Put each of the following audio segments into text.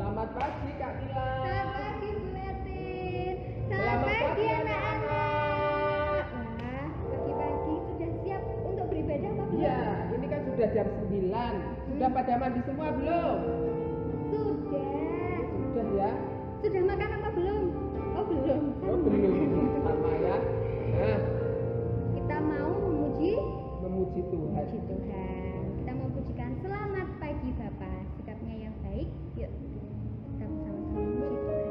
Selamat pagi Kak Mila. Selamat pagi Bu Etin. Selamat pagi anak-anak. Wah, pagi-pagi sudah siap untuk beribadah apa belum? Iya, ini kan sudah jam 9. Sudah pada mandi semua belum? Sudah. Sudah ya? Sudah makan apa belum? Oh belum. Oh belum, sama ya. Nah, Kita mau memuji memuji Tuhan. Tuhan. Kita mau pujikan selamat pagi Bapak. Sikapnya yang baik. Yuk. Kita bersama-sama memuji Tuhan.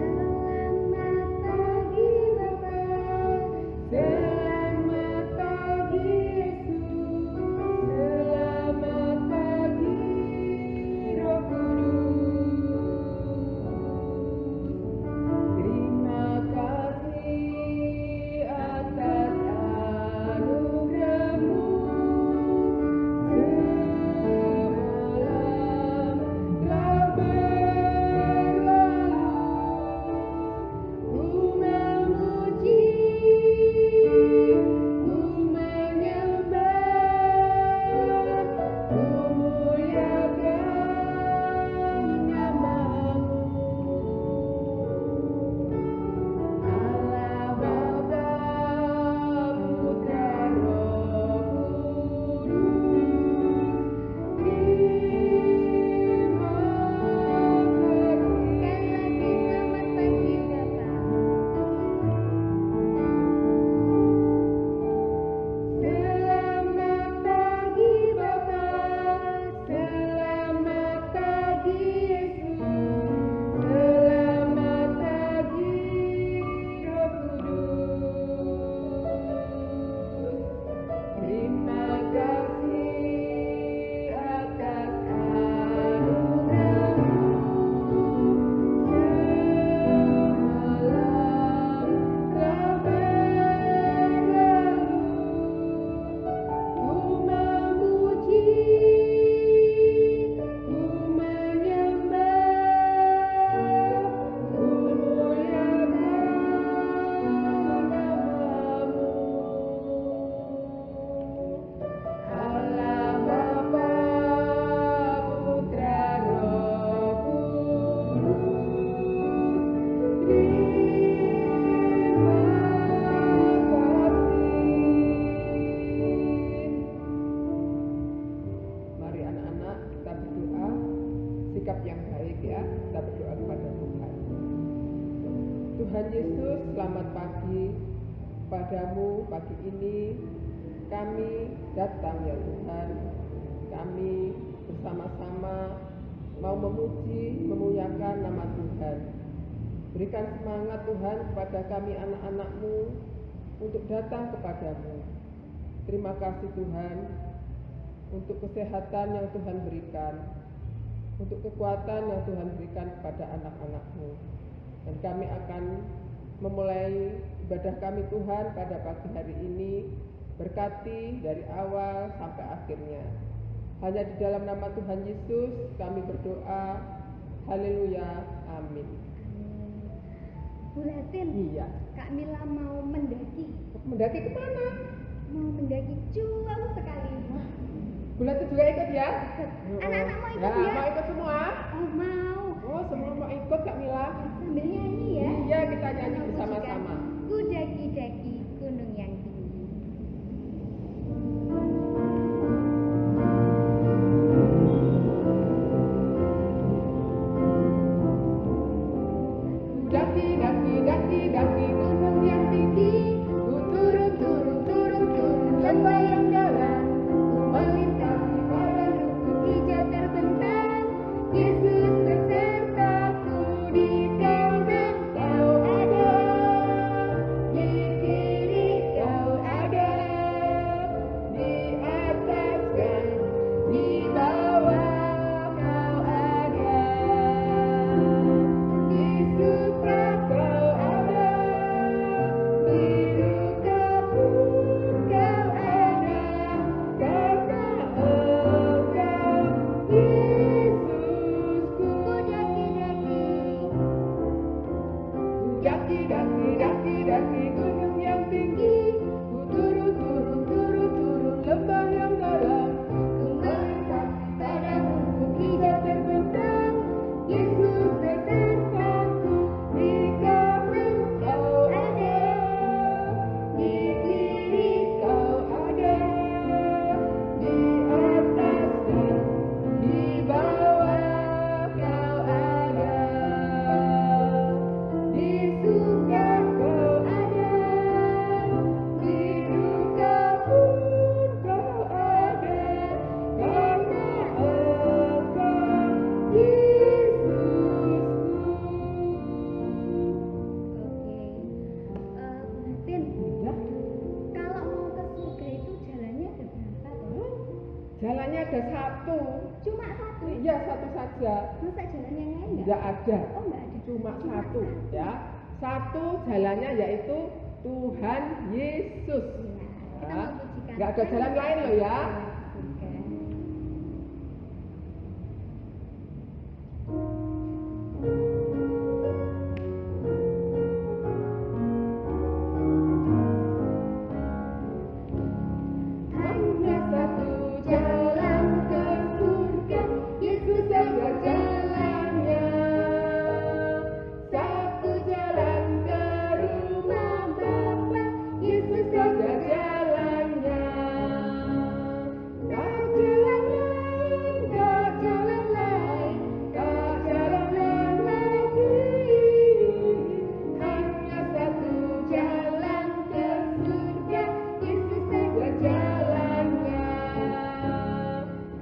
Selamat pagi Bapak. Selamat pagi Yesus. Selamat pagi Roh Kudus. Terima kasih atas anugerah-Mu. Semalam telah berlalu. Ku memuji, ku menyembah, ku muliakan nama-Mu. Allah Bapa, Putra, Roh Kudus. Terima Sekali kasih. lagi selamat pagi Bapak. Selamat pagi Bapa, selamat pagi Yesus, selamat pagi Roh Kudus. Terima kasih atas anugerah-Mu. Semalam telah berlalu. Ku memuji, ku menyembah, ku muliakan nama-Mu. Allah Bapa, Putra, Roh Kudus. Terima kasih. Mari anak-anak kita berdoa, sikap yang baik ya, kita berdoa kepada Tuhan. Tuhan Yesus, selamat pagi padamu pagi ini. Kami datang ya Tuhan, kami bersama-sama mau memuji, memuliakan nama Tuhan. Berikan semangat Tuhan kepada kami anak-anak-Mu untuk datang kepadamu. Terima kasih Tuhan untuk kesehatan yang Tuhan berikan, untuk kekuatan yang Tuhan berikan kepada anak-anak-Mu. Dan kami akan memulai ibadah kami Tuhan pada pagi hari ini. Berkati dari awal sampai akhirnya. Hanya di dalam nama Tuhan Yesus kami berdoa. Haleluya. Amin. Bu Etin, Iya. Kak Mila mau mendaki. Mendaki kemana? Mau mendaki jauh sekali. Bulan itu juga ikut ya? Anak-anak mau ikut ya? Mau ikut semua? Oh mau. Oh, semua mau ikut Kak Mila? Sambil nyanyi ya. Iya, kita nyanyi Mau bersama-sama. pujikan Ku daki-daki gunung yang tinggi. Daki, daki, daki, daki gunung yang tinggi. Ku turun, turun, turun, turun lembah yang dalam. Ku melintasi padang rumput hijau terbentang. Yesus besertaku di kau dan kau ada di Jalannya ada satu. Cuma satu. Iya, satu saja. Masa jalan yang lain enggak? Tidak ada. Oh, enggak ada. Cuma satu, ya. Satu jalannya yaitu Tuhan Yesus. Kita Ya. mempujikan Nggak ada jalan lain loh ya. Hanya satu jalan ke surga, Yesus saja jalannya. Satu jalan ke rumah Bapa, Yesus saja jalannya. Tak jalan lain, tak jalan lain, tak jalan lain lagi. Hanya satu jalan ke surga, Yesus saja jalannya.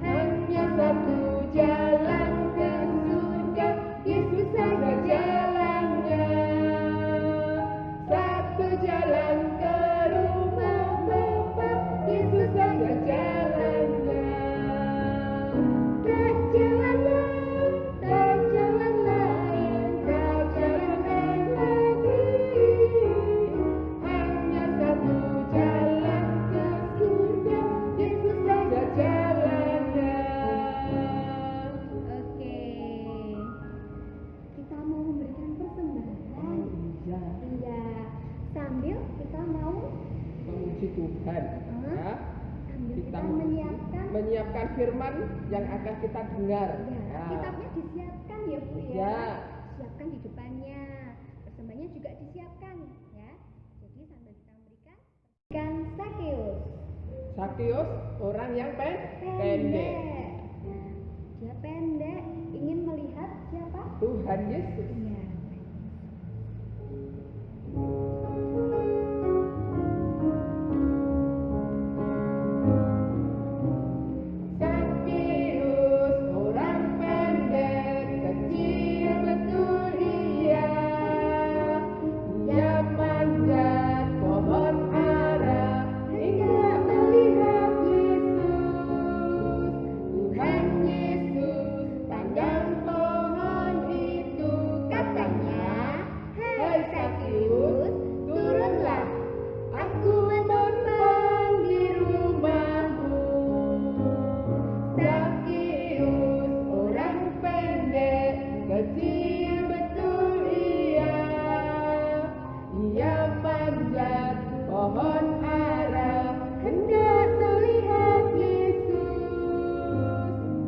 Hanya satu jalan ke surga, Yesus saja jalannya. Satu jalan ke rumah Bapa, Yesus saja jalannya. Tak jalan lain, tak jalan lain, tak jalan lain lagi. Hanya satu jalan ke surga, Yesus saja jalannya. Oke. Kita mau memberikan persembahan. Iya, Iya. Sambil kita mau memuji Tuhan, ya. sambil Kita kita menyiapkan firman yang akan kita dengar. ya, Ya. kitabnya disiapkan ya Bu ya. Ya. Siapkan di depannya. Persembahannya juga disiapkan ya. Jadi sambil kita memberikan Sakeus. Sakeus orang yang pendek. Dia pendek, ingin melihat siapa? Tuhan Yesus. Iya. Sakeus orang pendek, kecil betul ia. Ia manjat pohon ara hingga melihat Yesus. Tuhan Yesus pandang pohon itu, katanya, "Hai Sakeus, turunlah, aku menumpang di rumahmu." Sakeus orang pendek, kecil betul ia. Ia manjat pohon ara hendak melihat Yesus.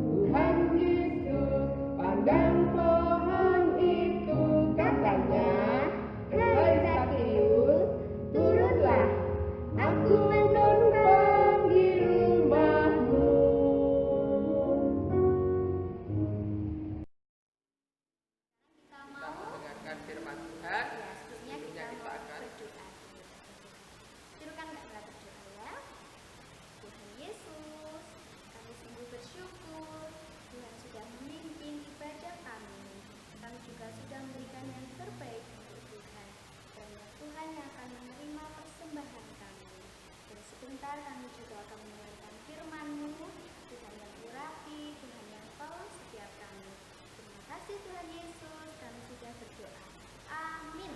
Tuhan Yesus pandang pohon itu, katanya, "Hai Sakeus, turunlah, aku menumpang di rumahmu." Kita mau mendengarkan firman Tuhan. ya, sebelumnya kita Sebelumnya kita mau akan berdoa. Silakan Kak Bella berdoa ya. Tuhan Yesus, kami sungguh bersyukur Tuhan sudah memimpin ibadah kami. Kami juga sudah memberikan yang terbaik untuk Tuhan. Kiranya Tuhan yang akan menerima persembahan kami. Dan sebentar kami juga akan mendengarkan firman-Mu. Tuhan yang urapi, Tuhan yang tolong setiap kami. Terima kasih Tuhan Yesus, kami sudah berdoa. Amin.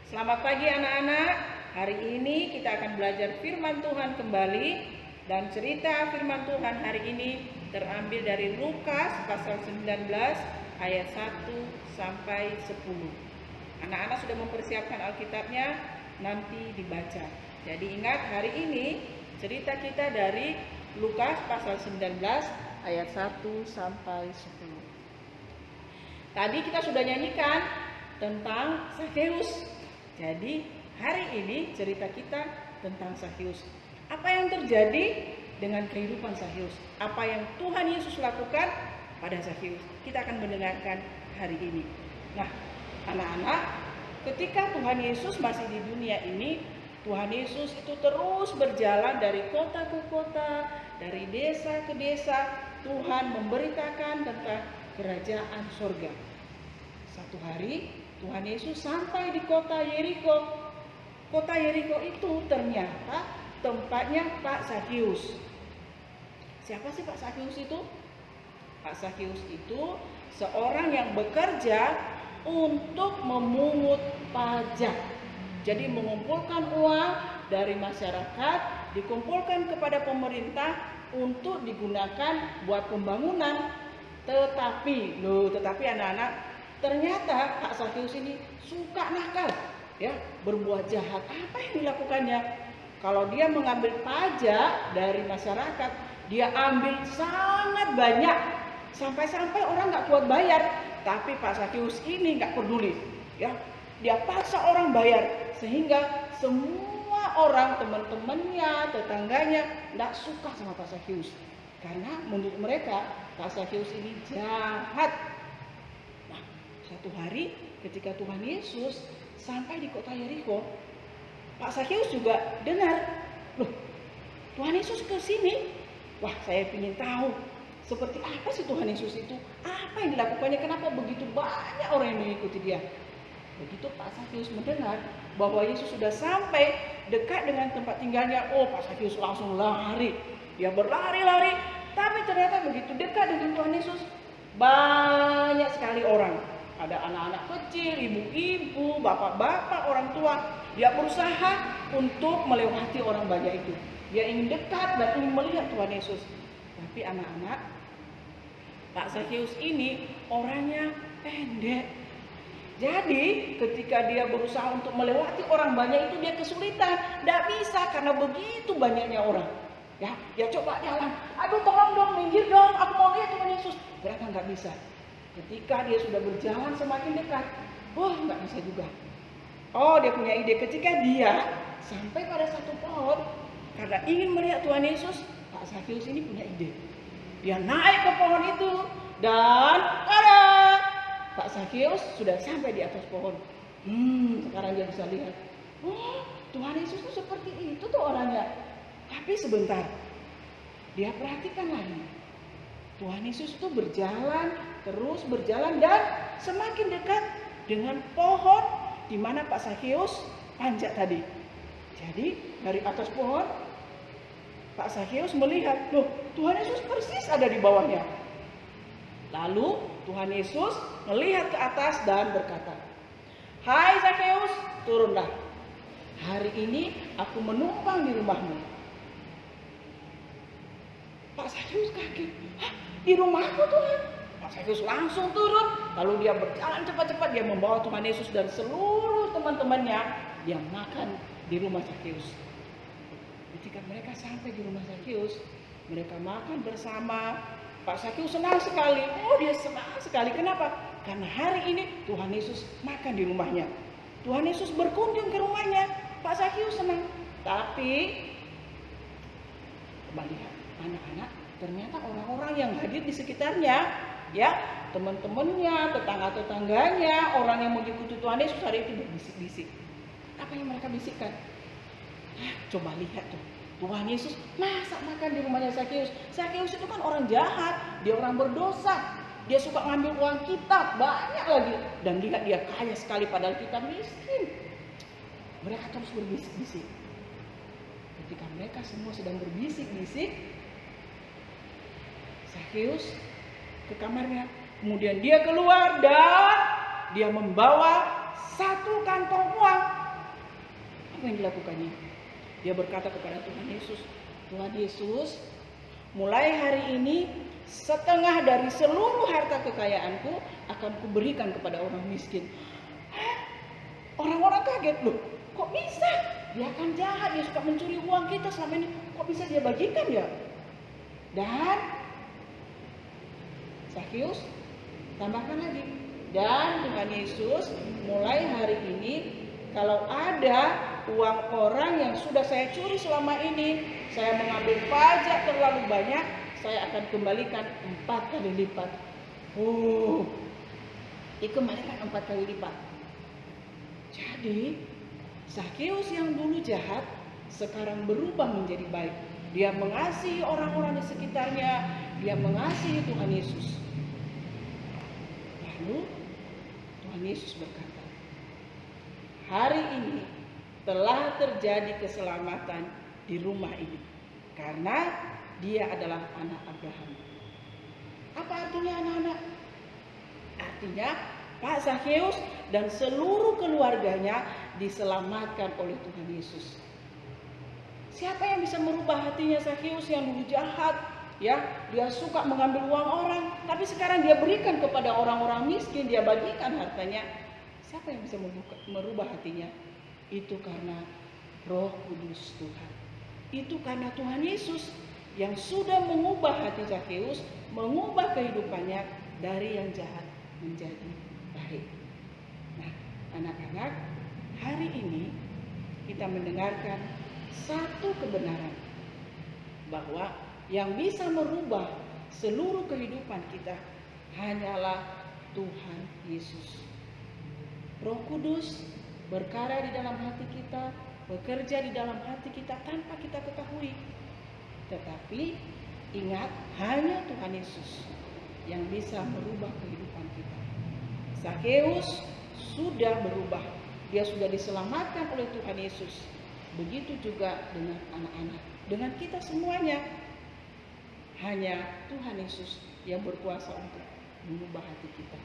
Selamat pagi anak-anak. Hari ini kita akan belajar firman Tuhan kembali, dan cerita firman Tuhan hari ini terambil dari Lukas pasal 19 ayat 1 sampai 10. Anak-anak sudah mempersiapkan Alkitabnya, nanti dibaca. Jadi ingat, hari ini cerita kita dari Lukas pasal 19 ayat 1 sampai 10. Tadi kita sudah nyanyikan tentang Sakeus. Jadi hari ini cerita kita tentang Sakeus. Apa yang terjadi dengan kehidupan Sakeus? Apa yang Tuhan Yesus lakukan pada Sakeus? Kita akan mendengarkan hari ini. Nah, anak-anak, ketika Tuhan Yesus masih di dunia ini, Tuhan Yesus itu terus berjalan dari kota ke kota, dari desa ke desa. Tuhan memberitakan tentang kerajaan surga. Satu hari Tuhan Yesus sampai di kota Yeriko. Kota Yeriko itu ternyata tempatnya Pak Zakheus. Siapa sih Pak Zakheus itu? Pak Zakheus itu seorang yang bekerja untuk memungut pajak. Jadi mengumpulkan uang dari masyarakat, dikumpulkan kepada pemerintah untuk digunakan buat pembangunan. Tetapi anak-anak, ternyata Pak Zakheus ini suka nakal, ya, berbuat jahat. Apa yang dilakukannya? Kalau dia mengambil pajak dari masyarakat, dia ambil sangat banyak, sampai-sampai orang nggak kuat bayar. Tapi Pak Zakheus ini nggak peduli, ya, dia paksa orang bayar, sehingga semua orang, teman-temannya, tetangganya nggak suka sama Pak Zakheus, karena menurut mereka Pak Zakheus ini jahat. Nah, satu hari ketika Tuhan Yesus sampai di kota Yeriko, Pak Zakheus juga dengar, loh, Tuhan Yesus ke sini. Wah, saya ingin tahu seperti apa sih Tuhan Yesus itu, apa yang dilakukannya, kenapa begitu banyak orang yang mengikuti dia. Begitu Pak Zakheus mendengar bahwa Yesus sudah sampai dekat dengan tempat tinggalnya, oh, Pak Zakheus langsung lari. Dia berlari-lari, tapi ternyata begitu dekat dengan Tuhan Yesus, banyak sekali orang. Ada anak-anak kecil, ibu-ibu, bapak-bapak, orang tua. Dia berusaha untuk melewati orang banyak itu. Dia ingin dekat dan ingin melihat Tuhan Yesus. Tapi anak-anak, Pak Zakheus ini orangnya pendek. Jadi ketika dia berusaha untuk melewati orang banyak itu, dia kesulitan. Tidak bisa karena begitu banyaknya orang. Ya, dia coba jalan. Aduh, tolong dong, minggir dong, aku mau lihat Tuhan Yesus. Ternyata nggak bisa. Ketika dia sudah berjalan semakin dekat, nggak bisa juga. Oh, dia punya ide. Ketika dia sampai pada satu pohon, karena ingin melihat Tuhan Yesus, Pak Zakheus ini punya ide. Dia naik ke pohon itu dan tada! Pak Zakheus sudah sampai di atas pohon. Sekarang dia bisa lihat. Oh, Tuhan Yesus itu seperti itu tuh orangnya. Tapi sebentar, dia perhatikan lagi. Tuhan Yesus itu berjalan, terus berjalan dan semakin dekat dengan pohon di mana Pak Zakheus panjat tadi. Jadi dari atas pohon, Pak Zakheus melihat, loh, Tuhan Yesus persis ada di bawahnya. Lalu Tuhan Yesus melihat ke atas dan berkata, "Hai Zakheus, turunlah. Hari ini aku menumpang di rumahmu." Pak Zakheus kaget. "Hah, di rumahku Tuhan?" Pak Zakheus langsung turun. Lalu dia berjalan cepat-cepat. Dia membawa Tuhan Yesus dan seluruh teman-temannya. Dia makan di rumah Zakheus. Ketika mereka sampai di rumah Zakheus, mereka makan bersama. Pak Zakheus senang sekali. Oh, dia senang sekali. Kenapa? Karena hari ini Tuhan Yesus makan di rumahnya. Tuhan Yesus berkunjung ke rumahnya. Pak Zakheus senang. Tapi coba lihat, anak-anak, ternyata orang-orang yang hadir di sekitarnya, ya, teman-temannya, tetangga-tetangganya, orang yang mengikuti Tuhan Yesus hari itu berbisik-bisik. Apa yang mereka bisikkan? Coba lihat tuh, Tuhan Yesus masa makan di rumahnya Zakheus. Zakheus itu kan orang jahat, dia orang berdosa, dia suka ngambil uang kita banyak lagi, dan lihat dia kaya sekali padahal kita miskin. Mereka terus berbisik-bisik. Ketika mereka semua sedang berbisik-bisik, Zakheus ke kamarnya, kemudian dia keluar dan dia membawa satu kantong uang. Apa yang dilakukannya? Dia berkata kepada Tuhan Yesus, "Tuhan Yesus, mulai hari ini setengah dari seluruh harta kekayaanku akan kuberikan kepada orang miskin." Orang-orang kaget, loh, kok bisa? Dia kan jahat, dia suka mencuri uang kita selama ini, kok bisa dia bagikan ya? Dan Zakheus tambahkan lagi, dan Tuhan Yesus mulai hari ini kalau ada uang orang yang sudah saya curi selama ini, saya mengambil pajak terlalu banyak, saya akan kembalikan 4 kali lipat. Dikembalikan 4 kali lipat. Jadi Zakheus yang dulu jahat sekarang berubah menjadi baik. Dia mengasihi orang-orang di sekitarnya, dia mengasihi Tuhan Yesus. Lalu Tuhan Yesus berkata, hari ini telah terjadi keselamatan di rumah ini karena dia adalah anak Abraham. Apa artinya anak-anak? Artinya Pak Zakheus dan seluruh keluarganya diselamatkan oleh Tuhan Yesus. Siapa yang bisa merubah hatinya Zakheus yang dulu jahat, ya, dia suka mengambil uang orang, tapi sekarang dia berikan kepada orang-orang miskin, dia bagikan hartanya. Siapa yang bisa merubah hatinya? Itu karena Roh Kudus Tuhan. Itu karena Tuhan Yesus yang sudah mengubah hati Zakheus, mengubah kehidupannya dari yang jahat menjadi baik. Nah, anak-anak, hari ini kita mendengarkan satu kebenaran bahwa yang bisa merubah seluruh kehidupan kita hanyalah Tuhan Yesus. Roh Kudus berkarya di dalam hati kita, bekerja di dalam hati kita tanpa kita ketahui. Tetapi ingat, hanya Tuhan Yesus yang bisa merubah kehidupan kita. Zakheus sudah berubah, dia sudah diselamatkan oleh Tuhan Yesus. Begitu juga dengan anak-anak, dengan kita semuanya. Hanya Tuhan Yesus yang berkuasa untuk mengubah hati kita.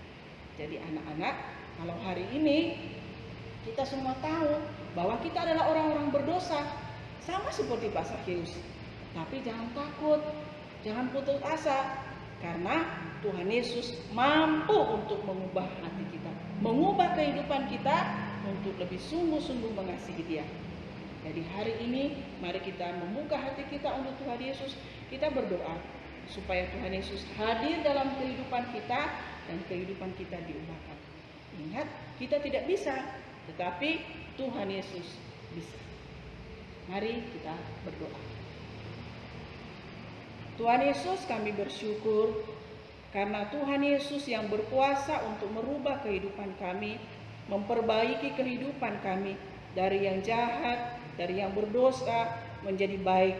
Jadi anak-anak, kalau hari ini kita semua tahu bahwa kita adalah orang-orang berdosa, sama seperti Pak Zakheus. Tapi jangan takut, jangan putus asa, karena Tuhan Yesus mampu untuk mengubah hati kita, mengubah kehidupan kita untuk lebih sungguh-sungguh mengasihi Dia. Jadi hari ini mari kita membuka hati kita untuk Tuhan Yesus. Kita berdoa supaya Tuhan Yesus hadir dalam kehidupan kita dan kehidupan kita diubahkan. Ingat, kita tidak bisa, tetapi Tuhan Yesus bisa. Mari kita berdoa. Tuhan Yesus, kami bersyukur karena Tuhan Yesus yang berkuasa untuk merubah kehidupan kami, memperbaiki kehidupan kami dari yang jahat, dari yang berdosa menjadi baik,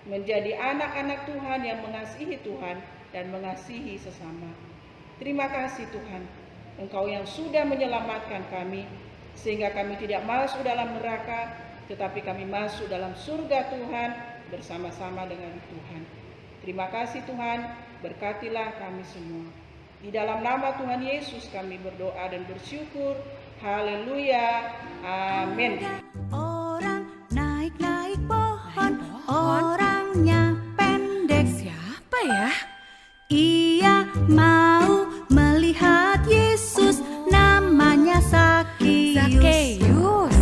menjadi anak-anak Tuhan yang mengasihi Tuhan dan mengasihi sesama. Terima kasih Tuhan, Engkau yang sudah menyelamatkan kami sehingga kami tidak masuk dalam neraka, tetapi kami masuk dalam surga Tuhan bersama-sama dengan Tuhan. Terima kasih Tuhan, berkatilah kami semua. Di dalam nama Tuhan Yesus kami berdoa dan bersyukur. Haleluya. Amin. Orang naik-naik pohon, orangnya pendek. Siapa ya? Ia mau melihat Yesus, namanya Zakheus.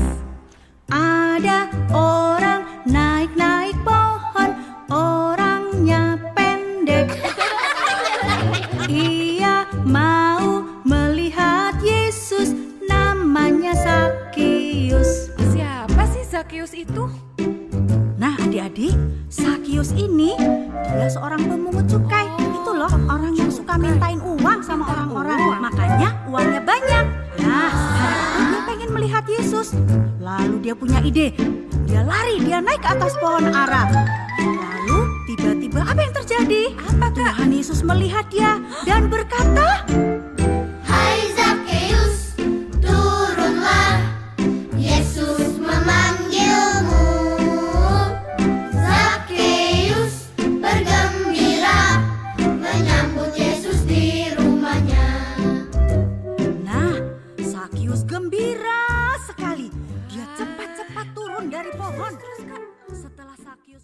Ada orang naik-naik pohon, orangnya pendek. Ia mau melihat Yesus, namanya Zakheus. Siapa sih Zakheus itu? Nah adik-adik, Zakheus ini dia seorang pemungut cukai. Itu loh orang yang suka mintain uang sama orang-orang. Makanya uangnya banyak. Nah sekarang dia pengen melihat Yesus. Lalu dia punya ide. Dia lari, dia naik ke atas pohon ara. Lalu tiba-tiba apa yang terjadi? Tuhan Yesus melihat dia dan berkata, Hai Zakheus, turunlah, Yesus memanggilmu. Zakheus bergembira menyambut Yesus di rumahnya. nah Zakheus gembira sekali. Dia cepat-cepat turun dari pohon. Setelah Zakheus